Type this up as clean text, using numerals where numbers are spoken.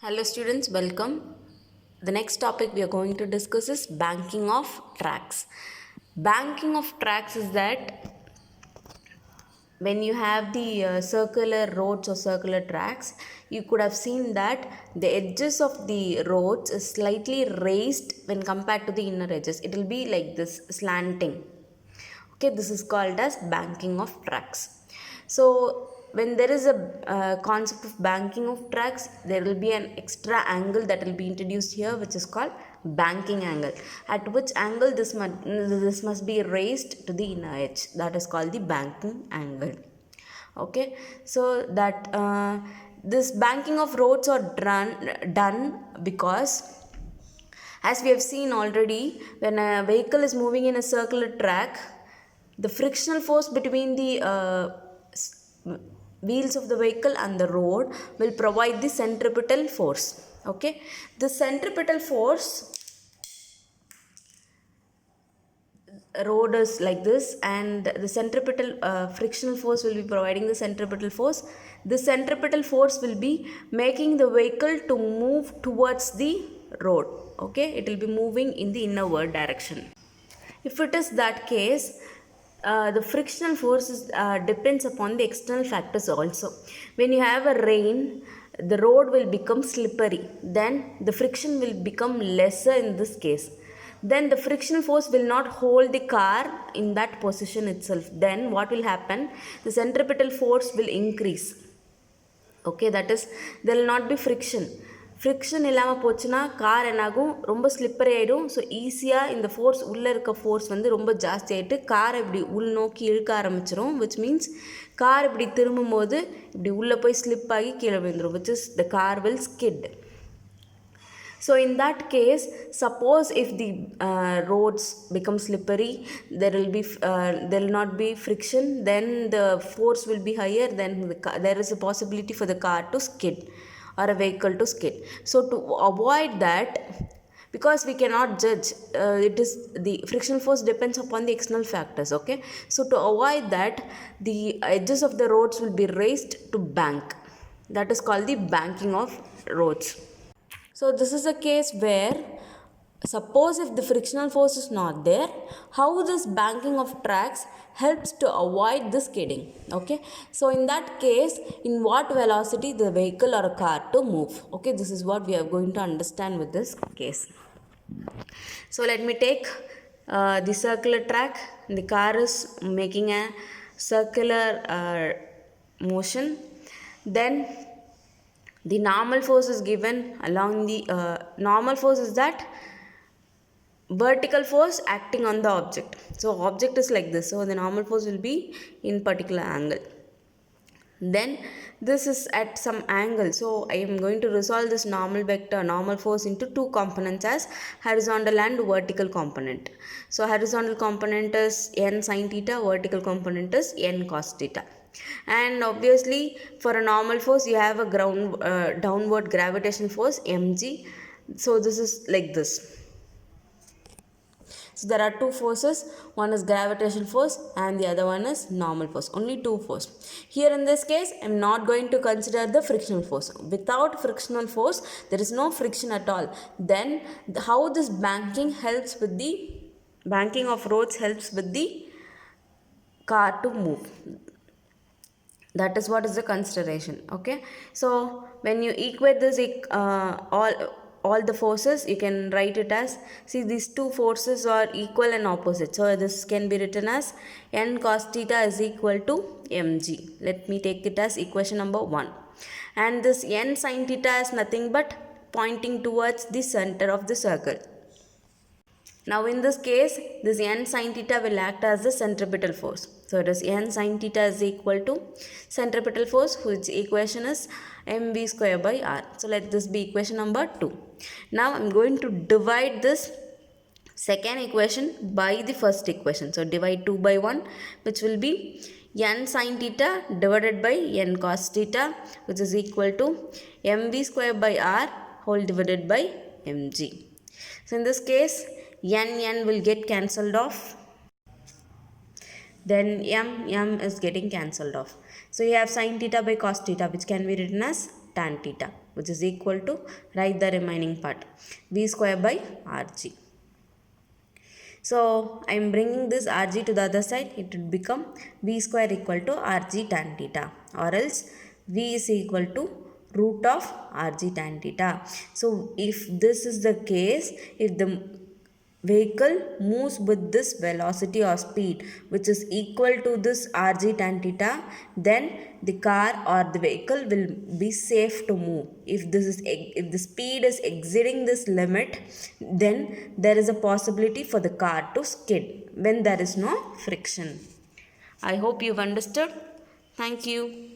Hello students, welcome. The next topic we are going to discuss is banking of tracks. Banking of tracks is that when you have the circular roads or circular tracks, you could have seen that the edges of the roads is slightly raised when compared to the inner edges. It will be like this slanting. Okay, this is called as banking of tracks. So when there is a concept of banking of tracks, there will be an extra angle that will be introduced here, which is called banking angle, at which angle this must be raised to the inner edge. That is called the banking angle. Okay, so that this banking of roads are done because, as we have seen already, when a vehicle is moving in a circular track, the frictional force between the wheels of the vehicle and the road will provide the centripetal force. Okay, the centripetal force, road is like this, and the centripetal frictional force will be providing the centripetal force. The centripetal force will be making the vehicle to move towards the road. Okay, it will be moving in the innerward direction. If it is that case, the frictional force depends upon the external factors also. When you have a rain, the road will become slippery. Then the friction will become lesser in this case. Then the frictional force will not hold the car in that position itself. Then what will happen? The centripetal force will increase. Okay, that is, there will not be friction. Friction இல்லாமல் போச்சுன்னா car என்னாகும், ரொம்ப slippery ஆகிடும். So ஈஸியாக இந்த force உள்ளே இருக்க force வந்து ரொம்ப ஜாஸ்தி ஆகிட்டு காரை இப்படி உள் நோக்கி இழுக்க ஆரம்பிச்சிடும். விச் மீன்ஸ் கார் இப்படி திரும்பும் போது இப்படி உள்ளே போய் ஸ்லிப் ஆகி கீழே விழுந்துடும். Which is the car will skid. So in that case, suppose if the roads become slippery, there will not be friction, then the force will be higher, then there is a possibility for the car to skid or a vehicle to skid. So to avoid that, because we cannot judge, it is the frictional force depends upon the external factors. Okay, so to avoid that, the edges of the roads will be raised to bank. That is called the banking of roads. So this is a case where, suppose if the frictional force is not there, how this banking of tracks helps to avoid the skidding. Okay, so in that case, in what velocity the vehicle or a car to move. Okay, this is what we are going to understand with this case. So let me take the circular track. The car is making a circular motion. Then the normal force is given along the normal force is that vertical force acting on the object. So object is like this, so the normal force will be in particular angle. Then this is at some angle, so I am going to resolve this normal force into two components as horizontal and vertical component. So horizontal component is n sin theta, vertical component is n cos theta. And obviously for a normal force you have a downward gravitation force mg. So this is like this. So there are two forces, one is gravitation force and the other one is normal force. Only two force. Here in this case, I am not going to consider the frictional force. Without frictional force, there is no friction at all. Then how this banking helps with the banking of roads helps with the car to move. That is what is the consideration. Okay, so when you equate this all the forces, you can write it as, see, these two forces are equal and opposite, so this can be written as n cos theta is equal to mg. Let me take it as equation number 1. And this n sin theta is nothing but pointing towards the center of the circle. Now in this case, this n sin theta will act as the centripetal force. So it is n sin theta is equal to centripetal force, which equation is mv square by r. So let this be equation number 2. Now I am going to divide this second equation by the first equation. So divide 2 by 1, which will be n sin theta divided by n cos theta, which is equal to mv square by r whole divided by mg. So in this case, n will get cancelled off, then m is getting cancelled off. So you have sin theta by cos theta, which can be written as tan theta, which is equal to, write the remaining part, v square by rg. So I am bringing this rg to the other side. It would become v square equal to rg tan theta, or else v is equal to root of rg tan theta. So if this is the case, if the vehicle moves with this velocity or speed which is equal to this rg tan theta, then the car or the vehicle will be safe to move. If the speed is exceeding this limit, then there is a possibility for the car to skid when there is no friction. I hope you've understood. Thank you.